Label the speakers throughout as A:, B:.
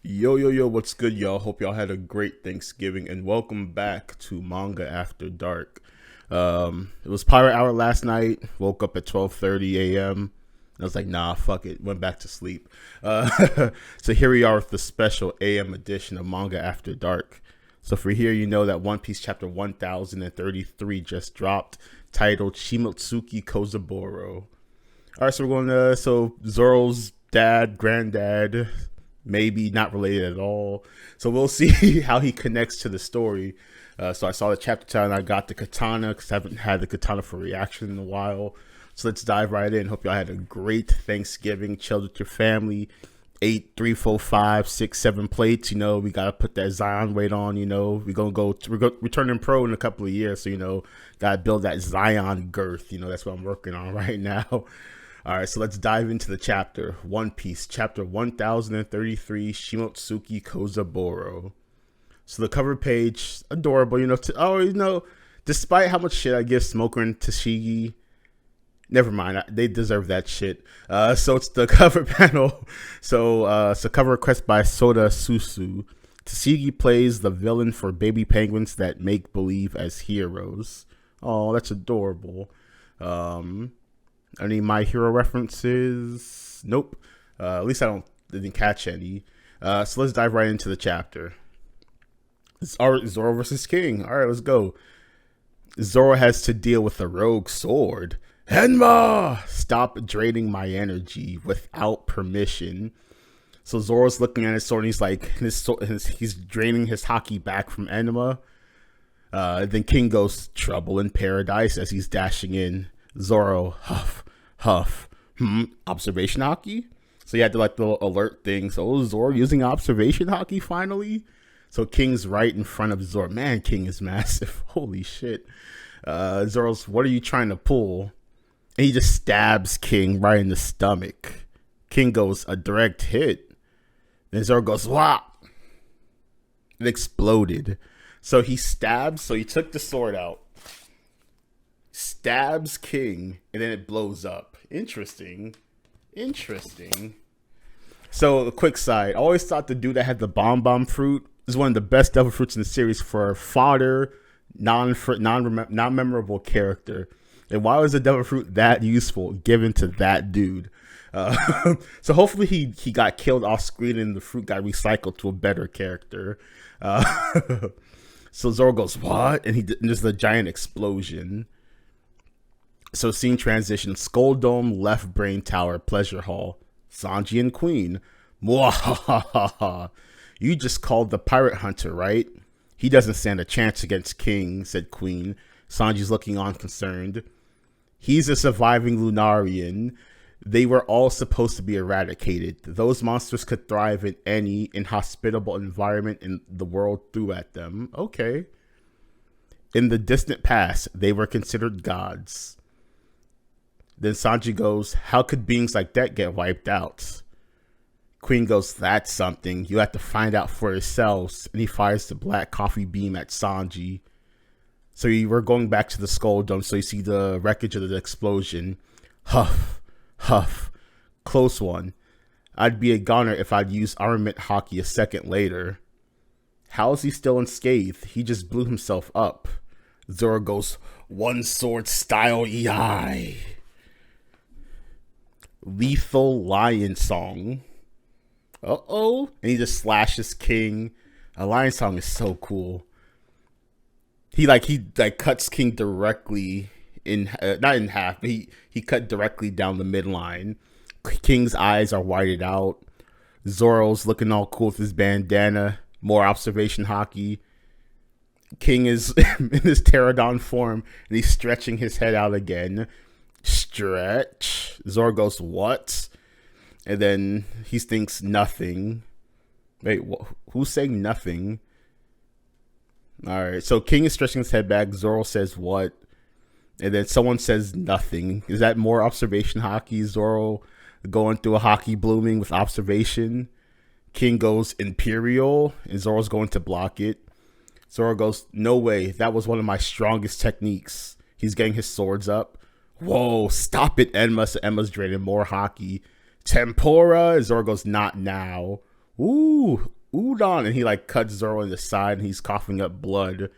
A: Yo, what's good, y'all? Hope y'all had a great Thanksgiving and welcome back to Manga After Dark. It was Pirate Hour last night. Woke up at 12:30 a.m. I was like, nah, fuck it. Went back to sleep. So here we are with the special AM edition of Manga After Dark. So for here, you know that One Piece chapter 1033 just dropped, titled Shimotsuki Kozaburo. All right, so we're going to, Zoro's dad, granddad, maybe not related at all. So we'll see how he connects to the story. So I saw the chapter title and I got the katana because I haven't had the katana for reaction in a while. So let's dive right in. Hope y'all had a great Thanksgiving, chilled with your family, ate 3, 4, 5, 6, 7 plates. You know, we got to put that Zion weight on. You know, we're returning pro in a couple of years. So, you know, got to build that Zion girth. You know, that's what I'm working on right now. All right, so let's dive into the chapter. One Piece, chapter 1033, Shimotsuki Kozaburo. So the cover page, adorable, despite how much shit I give Smoker and Tashigi, never mind, they deserve that shit. So it's the cover panel. So it's a cover request by Soda Susu. Tashigi plays the villain for baby penguins that make believe as heroes. Oh, that's adorable. Any My Hero references? Nope. At least I didn't catch any. So let's dive right into the chapter. It's Zoro versus King. All right, let's go. Zoro has to deal with a rogue sword. Henma! Stop draining my energy without permission. So Zoro's looking at his sword and he's like, he's draining his haki back from Enma. Then King goes, trouble in paradise as he's dashing in. Zoro, huff, observation haki? So you had to like the little alert thing. So Zoro using observation haki finally? So King's right in front of Zoro. Man, King is massive. Holy shit. Zoro's, what are you trying to pull? And he just stabs King right in the stomach. King goes, a direct hit. Then Zoro goes, whop! It exploded. So he stabs, so he took the sword out. Stabs King, and then it blows up. Interesting. So, a quick side. I always thought the dude that had the bomb fruit is one of the best devil fruits in the series for fodder, non-memorable character. And why was the devil fruit that useful given to that dude? So hopefully he got killed off screen and the fruit got recycled to a better character. So Zoro goes, what? And there's the giant explosion. So scene transition, Skull Dome, Left Brain Tower, Pleasure Hall, Sanji and Queen. Mwahahaha. You just called the pirate hunter, right? He doesn't stand a chance against King, said Queen. Sanji's looking on concerned. He's a surviving Lunarian. They were all supposed to be eradicated. Those monsters could thrive in any inhospitable environment in the world threw at them. Okay. In the distant past, they were considered gods. Then Sanji goes, how could beings like that get wiped out? Queen goes, that's something. You have to find out for yourselves. And he fires the black coffee beam at Sanji. So we're going back to the Skull Dome. So you see the wreckage of the explosion. Huff. Close one. I'd be a goner if I'd used armament haki a second later. How is he still unscathed? He just blew himself up. Zoro goes, one sword style EI. Lethal Lion Song. And he just slashes King. A Lion Song is so cool. He cuts King directly in, not in half, but he cut directly down the midline. King's eyes are whited out. Zoro's looking all cool with his bandana. More observation haki. King is in his pterodon form and he's stretching his head out again. Stretch. Zoro goes, what? And then he thinks nothing. Wait, who's saying nothing? Alright, so King is stretching his head back. Zoro says, what? And then someone says nothing. Is that more observation haki? Zoro going through a haki blooming with observation. King goes, Imperial. And Zoro's going to block it. Zoro goes, no way. That was one of my strongest techniques. He's getting his swords up. Whoa, stop it, Enma. So Enma's draining more haki. Tempura. Zoro goes, not now. Ooh, udon, and he like cuts Zoro in the side, and he's coughing up blood,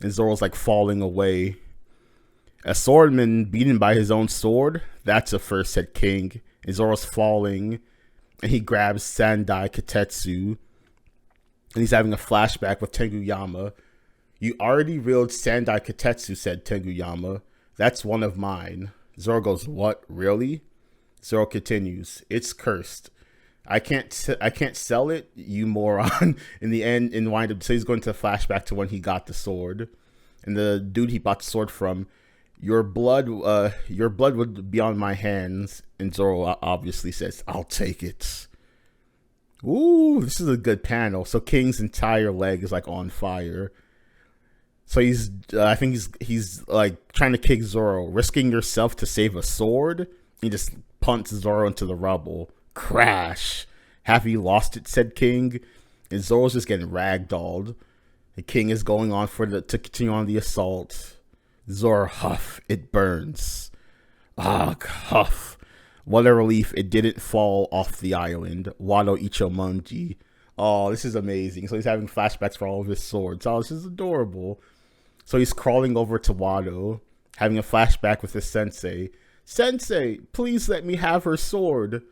A: and Zoro's like falling away. A swordman beaten by his own sword? That's a first, said King. And Zoro's falling, and he grabs Sandai Katetsu, and he's having a flashback with Tenguyama. You already reeled Sandai Katetsu, said Tenguyama. That's one of mine. Zoro goes, what, really? Zoro continues, it's cursed. I can't sell it, you moron. In the end, in wind up, so he's going to flashback to when he got the sword. And the dude he bought the sword from, your blood would be on my hands. And Zoro obviously says, I'll take it. Ooh, this is a good panel. So King's entire leg is like on fire. So he's, I think he's like trying to kick Zoro, risking yourself to save a sword. He just punts Zoro into the rubble. Crash. Have you lost it, said King. And Zoro's just getting ragdolled. The King is going on to continue on the assault. Zoro, huff, it burns. Ugh, huff. What a relief it didn't fall off the island. Wado Ichomonji. Oh, this is amazing. So he's having flashbacks for all of his swords. Oh, this is adorable. So he's crawling over to Wado, having a flashback with his sensei. Sensei, please let me have her sword.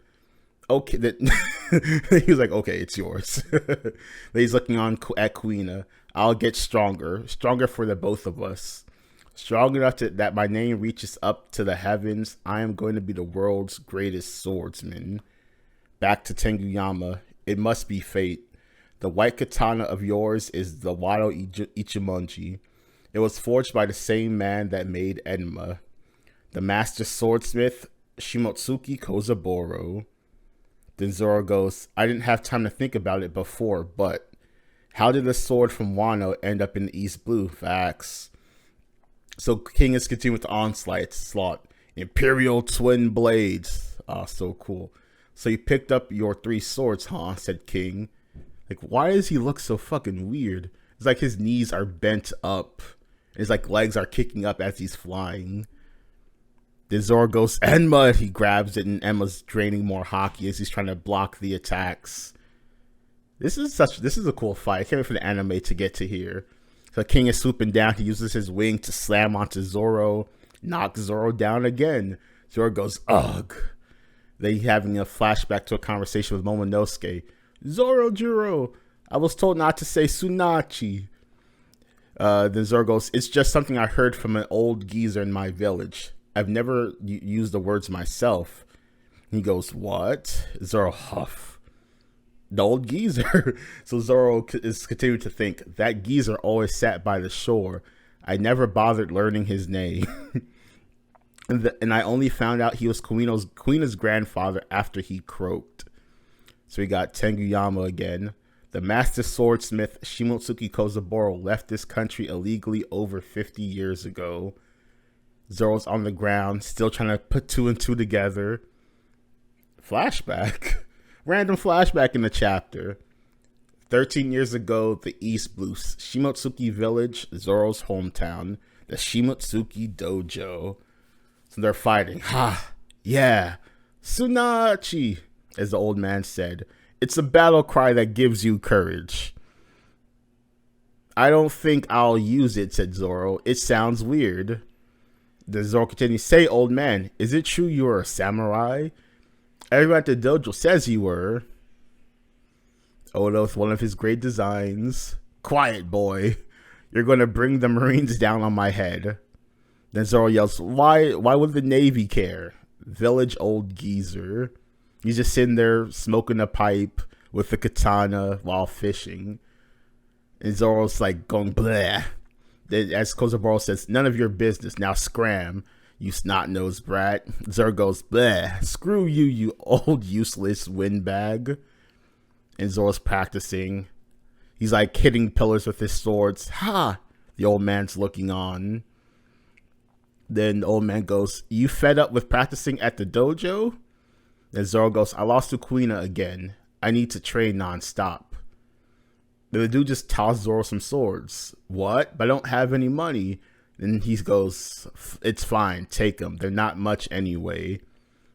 A: Okay, he was like, okay, it's yours. Then he's looking on at Kuina. I'll get stronger for the both of us. Strong enough that my name reaches up to the heavens. I am going to be the world's greatest swordsman. Back to Tenguyama. It must be fate. The white katana of yours is the Wado Ichimonji. It was forged by the same man that made Enma. The master swordsmith, Shimotsuki Kozaburo. Then Zoro goes, I didn't have time to think about it before, but how did the sword from Wano end up in the East Blue? Facts. So King is continuing with the onslaught. Imperial twin blades. Oh, so cool. So you picked up your 3 swords, huh? Said King. Like, why does he look so fucking weird? It's like his knees are bent up. His like legs are kicking up as he's flying. Then Zoro goes, Enma! He grabs it, and Enma's draining more hockey as he's trying to block the attacks. This is a cool fight. I can't wait for the anime to get to here. So King is swooping down. He uses his wing to slam onto Zoro. Knocks Zoro down again. Zoro goes, ugh. Then he's having a flashback to a conversation with Momonosuke. Zoro Juro, I was told not to say Tsunachi. Then Zoro goes, it's just something I heard from an old geezer in my village. I've never used the words myself. He goes, what? Zoro, huff. The old geezer. So Zoro is continuing to think, that geezer always sat by the shore. I never bothered learning his name. and I only found out he was Kuina's grandfather after he croaked. So we got Tenguyama again. The master swordsmith Shimotsuki Kozaburo left this country illegally over 50 years ago. Zoro's on the ground, still trying to put 2 and 2 together. Flashback. Random flashback in the chapter. 13 years ago, the East Blue, Shimotsuki Village, Zoro's hometown, the Shimotsuki Dojo. So they're fighting. Ha! Yeah! Tsunachi! As the old man said. It's a battle cry that gives you courage. I don't think I'll use it, said Zoro. It sounds weird. The Zoro continues, say, old man, is it true you're a samurai? Everyone at the dojo says you were. Oda with one of his great designs. Quiet, boy. You're going to bring the Marines down on my head. Then Zoro yells, why would the Navy care? Village old geezer. He's just sitting there smoking a pipe with the katana while fishing. And Zoro's like going, bleh. As Kozaburo says, none of your business. Now scram, you snot-nosed brat. Zoro goes, bleh, screw you, you old useless windbag. And Zoro's practicing. He's like hitting pillars with his swords. Ha! The old man's looking on. Then the old man goes, you fed up with practicing at the dojo? Then Zoro goes, I lost to Kuina again. I need to train non-stop. Then the dude just tossed Zoro some swords. What? But I don't have any money. Then he goes, it's fine. Take them. They're not much anyway.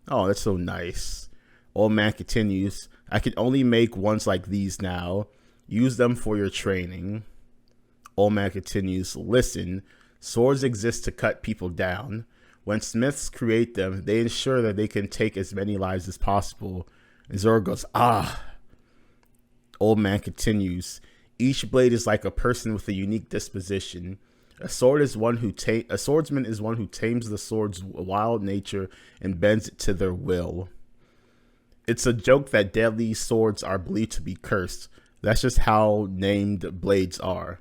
A: Oh, that's so nice. Old man continues, I can only make ones like these now. Use them for your training. Old man continues, listen, swords exist to cut people down. When smiths create them, they ensure that they can take as many lives as possible. And Zoro goes, ah. Old man continues, each blade is like a person with a unique disposition. A swordsman is one who tames the sword's wild nature and bends it to their will. It's a joke that deadly swords are believed to be cursed. That's just how named blades are.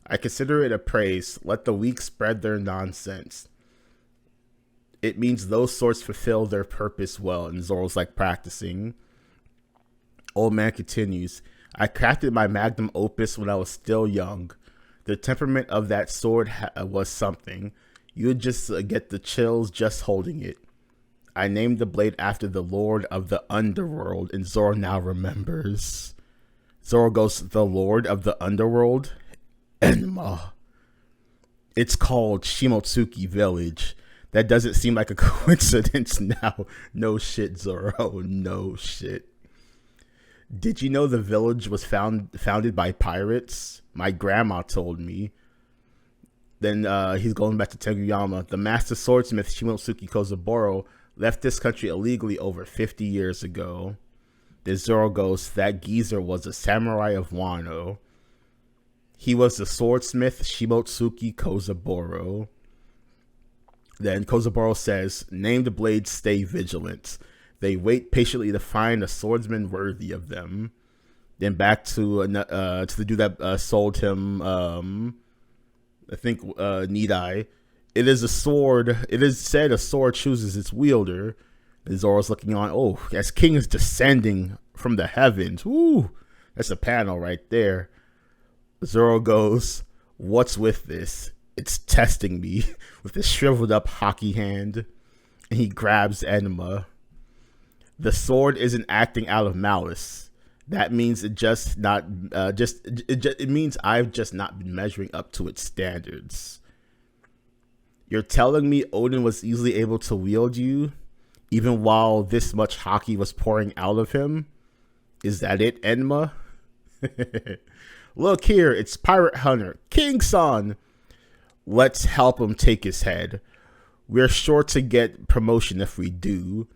A: I consider it a praise. Let the weak spread their nonsense. It means those swords fulfill their purpose well. And Zoro's like practicing. Old man continues, I crafted my magnum opus when I was still young. The temperament of that sword was something. You would just get the chills just holding it. I named the blade after the Lord of the Underworld, and Zoro now remembers. Zoro goes, the Lord of the Underworld? Enma. It's called Shimotsuki Village. That doesn't seem like a coincidence now. No shit, Zoro. No shit. Did you know the village was founded by pirates? My grandma told me. Then he's going back to Teguyama. The master swordsmith Shimotsuki Kozaburo left this country illegally over 50 years ago. Then Zoro goes, that geezer was a samurai of Wano. He was the swordsmith Shimotsuki Kozaburo. Then Kozaburo says, named blades stay vigilant. They wait patiently to find a swordsman worthy of them. Then back to the dude that sold him, I think, Nidai. It is a sword. It is said a sword chooses its wielder. And Zoro's looking on. Oh, as King is descending from the heavens. Ooh, that's a panel right there. Zoro goes, what's with this? It's testing me with this shriveled up hockey hand. And he grabs Enma. The sword isn't acting out of malice. That means it means I've just not been measuring up to its standards. You're telling me Odin was easily able to wield you, even while this much hockey was pouring out of him? Is that it, Enma? Look here, it's Pirate Hunter, King-san. Let's help him take his head. We're sure to get promotion if we do.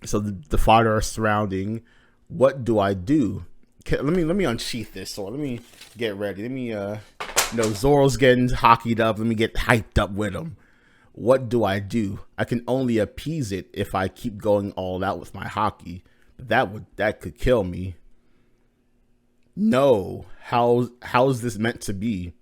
A: So the fodder are surrounding. What do I do? Let me unsheath this sword. Let me get ready. Let me Zoro's getting hockeyed up. Let me get hyped up with him. What do I do? I can only appease it if I keep going all out with my hockey. But that could kill me. No. How's this meant to be?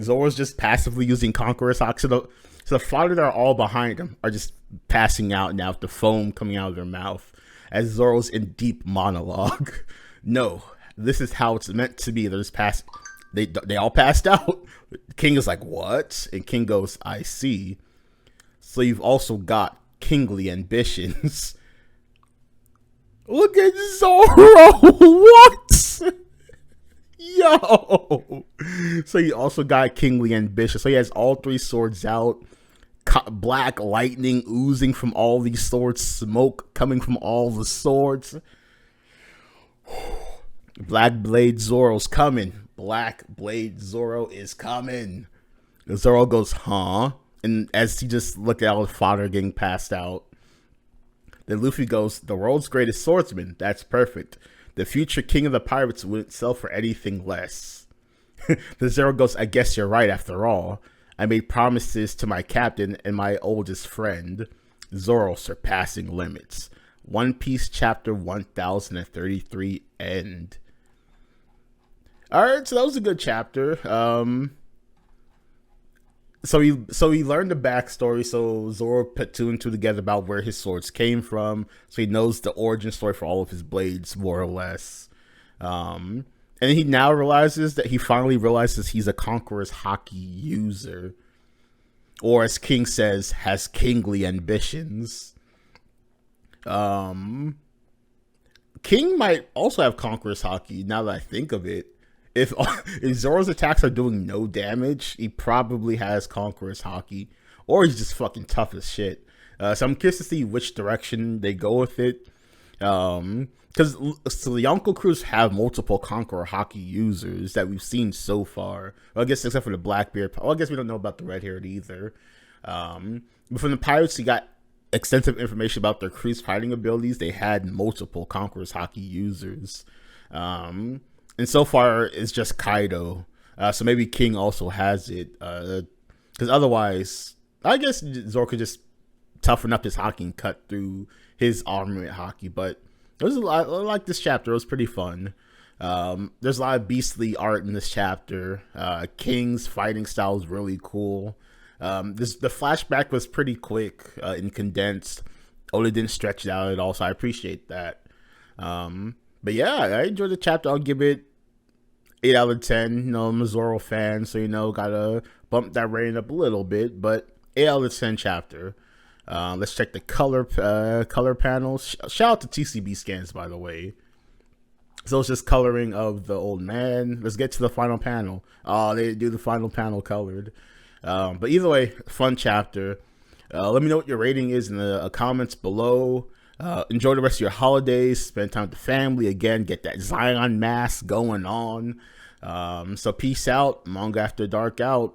A: Zoro's just passively using Conqueror's hockey. So the fodder that are all behind him are just passing out now with the foam coming out of their mouth as Zoro's in deep monologue. No, this is how it's meant to be. They're just they all passed out. King is like, what? And King goes, I see. So you've also got kingly ambitions. Look at Zoro. What? Yo. So he also got kingly ambitions. So he has all three swords out. Black lightning oozing from all these swords. Smoke coming from all the swords. Black Blade Zoro's coming. Black Blade Zoro is coming. Zoro goes, huh? And as he just looked at all the fodder getting passed out. Then Luffy goes, the world's greatest swordsman. That's perfect. The future king of the pirates wouldn't sell for anything less. The Zoro goes, I guess you're right after all. I made promises to my captain and my oldest friend. Zoro surpassing limits. One Piece chapter 1033 end. Alright, so that was a good chapter. So he learned the backstory. So Zoro put two and two together about where his swords came from. So he knows the origin story for all of his blades, more or less. And he now finally realizes he's a Conqueror's hockey user. Or as King says, has kingly ambitions. King might also have Conqueror's hockey, now that I think of it. If Zoro's attacks are doing no damage, he probably has Conqueror's hockey. Or he's just fucking tough as shit. So I'm curious to see which direction they go with it. Because so the Yonko crews have multiple Conqueror Hockey users that we've seen so far. Well, I guess except for the Blackbeard. Well, I guess we don't know about the red haired either. But from the pirates, you got extensive information about their crew's fighting abilities. They had multiple Conqueror's Hockey users. And so far, it's just Kaido. So maybe King also has it. Because otherwise, I guess Zoro could just toughen up his hockey and cut through his armament hockey. But it was a lot. I like this chapter. It was pretty fun. There's a lot of beastly art in this chapter. King's fighting style is really cool. The flashback was pretty quick and condensed. Oda didn't stretch it out at all, so I appreciate that. But yeah, I enjoyed the chapter. I'll give it 8 out of 10. You know, I'm a Zoro fan, so gotta bump that rating up a little bit. But 8 out of 10 chapter. Let's check the color panels. Shout out to TCBScans, by the way. So it's just coloring of the old man. Let's get to the final panel. Oh, they do the final panel colored. But either way, fun chapter. Let me know what your rating is in the comments below. Enjoy the rest of your holidays. Spend time with the family. Again, get that Zion mask going on. So peace out. Manga After Dark out.